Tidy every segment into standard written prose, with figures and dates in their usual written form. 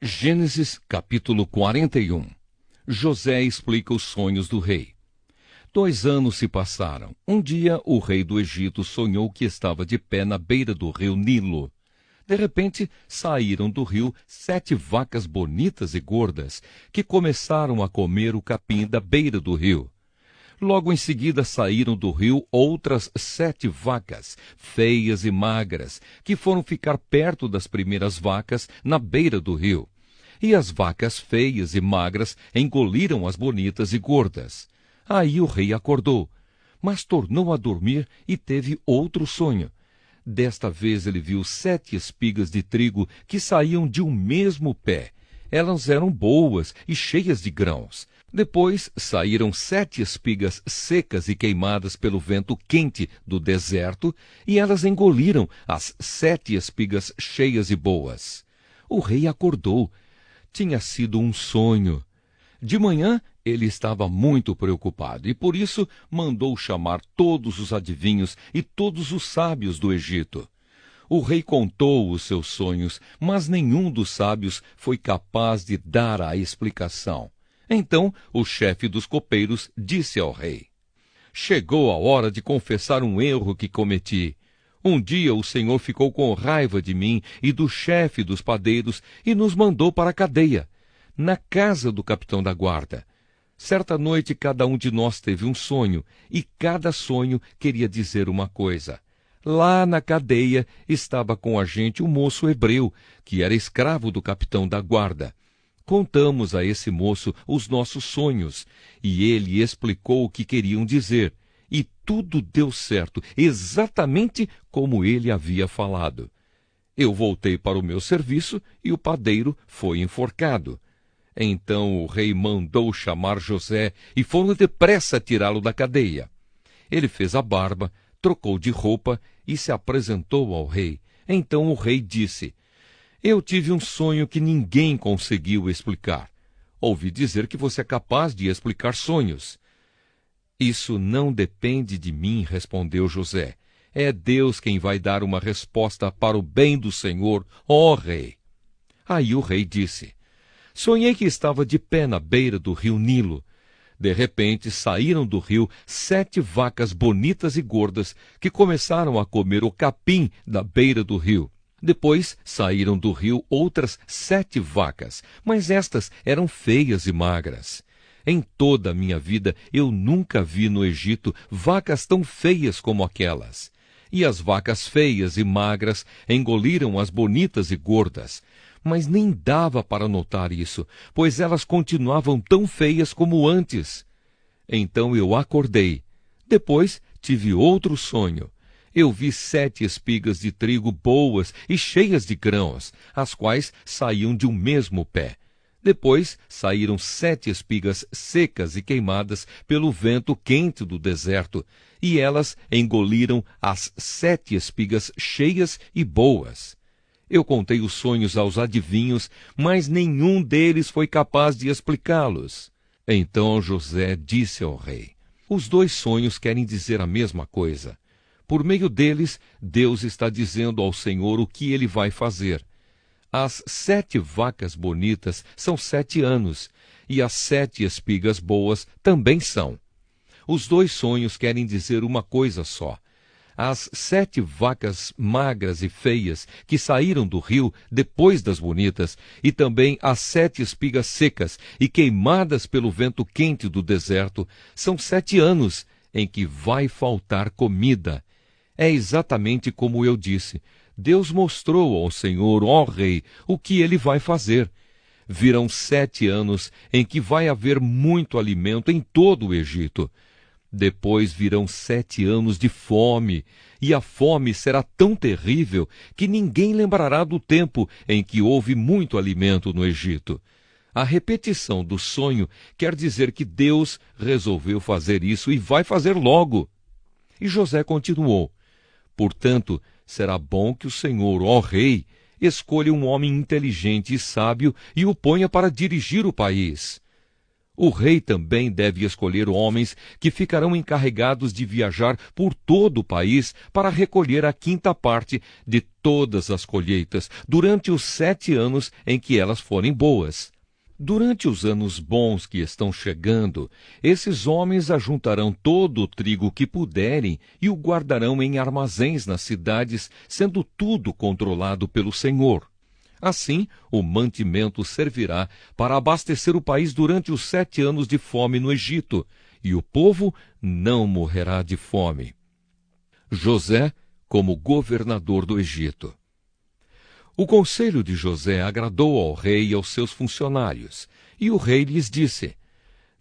Gênesis capítulo 41. José explica os sonhos do rei. 2 anos se passaram. Um dia, o rei do Egito sonhou que estava de pé na beira do rio Nilo. De repente, saíram do rio 7 vacas bonitas e gordas, que começaram a comer o capim da beira do rio. Logo em seguida saíram do rio outras 7 vacas, feias e magras, que foram ficar perto das primeiras vacas na beira do rio. E as vacas feias e magras engoliram as bonitas e gordas. Aí o rei acordou, mas tornou a dormir e teve outro sonho. Desta vez ele viu 7 espigas de trigo que saíam de um mesmo pé. Elas eram boas e cheias de grãos. Depois saíram 7 espigas secas e queimadas pelo vento quente do deserto, e elas engoliram as 7 espigas cheias e boas. O rei acordou. Tinha sido um sonho. De manhã, ele estava muito preocupado e, por isso, mandou chamar todos os adivinhos e todos os sábios do Egito. O rei contou os seus sonhos, mas nenhum dos sábios foi capaz de dar a explicação. Então, o chefe dos copeiros disse ao rei: "Chegou a hora de confessar um erro que cometi. Um dia o Senhor ficou com raiva de mim e do chefe dos padeiros e nos mandou para a cadeia, na casa do capitão da guarda. Certa noite cada um de nós teve um sonho, e cada sonho queria dizer uma coisa. Lá na cadeia estava com a gente um moço hebreu, que era escravo do capitão da guarda. Contamos a esse moço os nossos sonhos, e ele explicou o que queriam dizer, e tudo deu certo, exatamente como ele havia falado. Eu voltei para o meu serviço e o padeiro foi enforcado. Então o rei mandou chamar José e foram depressa tirá-lo da cadeia. Ele fez a barba, trocou de roupa e se apresentou ao rei. Então o rei disse: "Eu tive um sonho que ninguém conseguiu explicar. Ouvi dizer que você é capaz de explicar sonhos." "Isso não depende de mim", respondeu José. "É Deus quem vai dar uma resposta para o bem do Senhor, ó rei." Aí o rei disse: "Sonhei que estava de pé na beira do rio Nilo. De repente saíram do rio 7 vacas bonitas e gordas que começaram a comer o capim da beira do rio. Depois saíram do rio outras 7 vacas, mas estas eram feias e magras. Em toda a minha vida eu nunca vi no Egito vacas tão feias como aquelas. E as vacas feias e magras engoliram as bonitas e gordas. Mas nem dava para notar isso, pois elas continuavam tão feias como antes. Então eu acordei. Depois tive outro sonho. Eu vi 7 espigas de trigo boas e cheias de grãos, as quais saíam de um mesmo pé. Depois saíram 7 espigas secas e queimadas pelo vento quente do deserto, e elas engoliram as 7 espigas cheias e boas. Eu contei os sonhos aos adivinhos, mas nenhum deles foi capaz de explicá-los." Então José disse ao rei: "Os 2 sonhos querem dizer a mesma coisa. Por meio deles, Deus está dizendo ao Senhor o que ele vai fazer. As 7 vacas bonitas são 7 anos, e as 7 espigas boas também são. Os 2 sonhos querem dizer uma coisa só. As 7 vacas magras e feias que saíram do rio depois das bonitas, e também as 7 espigas secas e queimadas pelo vento quente do deserto, são 7 anos em que vai faltar comida. É exatamente como eu disse. Deus mostrou ao Senhor, ó rei, o que ele vai fazer. Virão 7 anos em que vai haver muito alimento em todo o Egito. Depois virão 7 anos de fome, e a fome será tão terrível que ninguém lembrará do tempo em que houve muito alimento no Egito. A repetição do sonho quer dizer que Deus resolveu fazer isso e vai fazer logo." E José continuou: "Portanto, será bom que o Senhor, ó rei, escolha um homem inteligente e sábio e o ponha para dirigir o país." O rei também deve escolher homens que ficarão encarregados de viajar por todo o país para recolher a quinta parte de todas as colheitas durante os 7 anos em que elas forem boas. Durante os anos bons que estão chegando, esses homens ajuntarão todo o trigo que puderem e o guardarão em armazéns nas cidades, sendo tudo controlado pelo Senhor. Assim, o mantimento servirá para abastecer o país durante os 7 anos de fome no Egito, e o povo não morrerá de fome. José como governador do Egito. O conselho de José agradou ao rei e aos seus funcionários, e o rei lhes disse: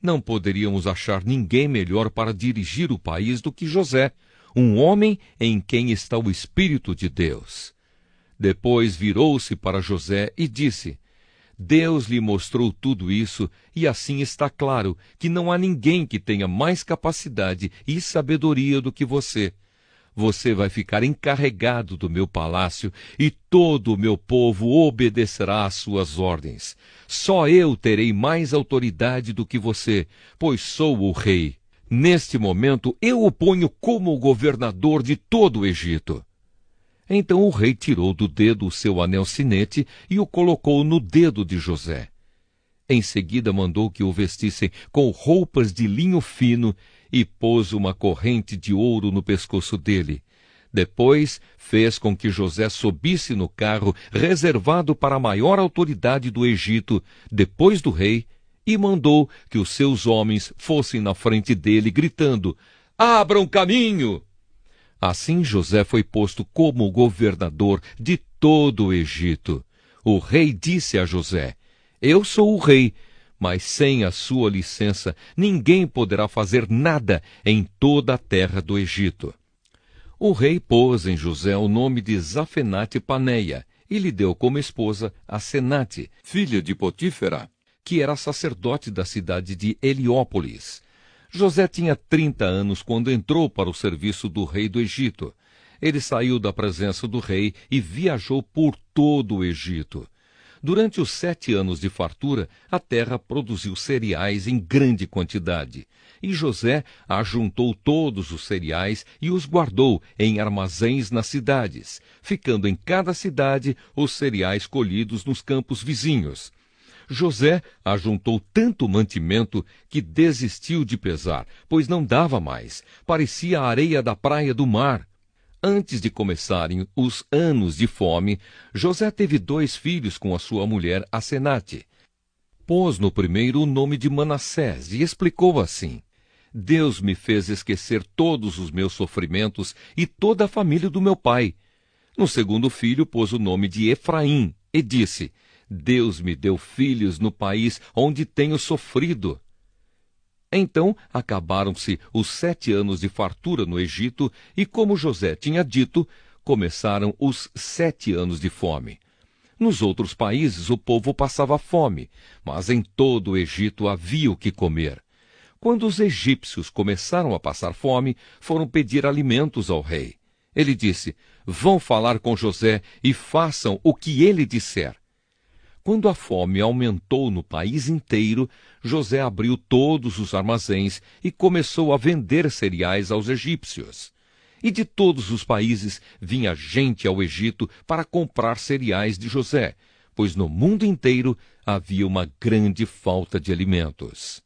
não poderíamos achar ninguém melhor para dirigir o país do que José, um homem em quem está o Espírito de Deus. Depois virou-se para José e disse: Deus lhe mostrou tudo isso, e assim está claro que não há ninguém que tenha mais capacidade e sabedoria do que você. Você vai ficar encarregado do meu palácio, e todo o meu povo obedecerá às suas ordens. Só eu terei mais autoridade do que você, pois sou o rei. Neste momento, eu o ponho como governador de todo o Egito. Então o rei tirou do dedo o seu anel-sinete e o colocou no dedo de José. Em seguida mandou que o vestissem com roupas de linho fino e pôs uma corrente de ouro no pescoço dele. Depois fez com que José subisse no carro reservado para a maior autoridade do Egito, depois do rei, e mandou que os seus homens fossem na frente dele, gritando: abram caminho! Assim José foi posto como governador de todo o Egito. O rei disse a José: eu sou o rei, mas sem a sua licença ninguém poderá fazer nada em toda a terra do Egito. O rei pôs em José o nome de Zafenate-Paneia e lhe deu como esposa a Senate, filha de Potífera, que era sacerdote da cidade de Heliópolis. José tinha 30 anos quando entrou para o serviço do rei do Egito. Ele saiu da presença do rei e viajou por todo o Egito. Durante os 7 anos de fartura, a terra produziu cereais em grande quantidade. E José ajuntou todos os cereais e os guardou em armazéns nas cidades, ficando em cada cidade os cereais colhidos nos campos vizinhos. José ajuntou tanto mantimento que desistiu de pesar, pois não dava mais, parecia a areia da praia do mar. Antes de começarem os anos de fome, José teve 2 filhos com a sua mulher Asenate. Pôs no primeiro o nome de Manassés e explicou assim: Deus me fez esquecer todos os meus sofrimentos e toda a família do meu pai. No segundo filho pôs o nome de Efraim e disse: Deus me deu filhos no país onde tenho sofrido. Então acabaram-se os 7 anos de fartura no Egito, e como José tinha dito, começaram os 7 anos de fome. Nos outros países o povo passava fome, mas em todo o Egito havia o que comer. Quando os egípcios começaram a passar fome, foram pedir alimentos ao rei. Ele disse: vão falar com José e façam o que ele disser. Quando a fome aumentou no país inteiro, José abriu todos os armazéns e começou a vender cereais aos egípcios. E de todos os países vinha gente ao Egito para comprar cereais de José, pois no mundo inteiro havia uma grande falta de alimentos.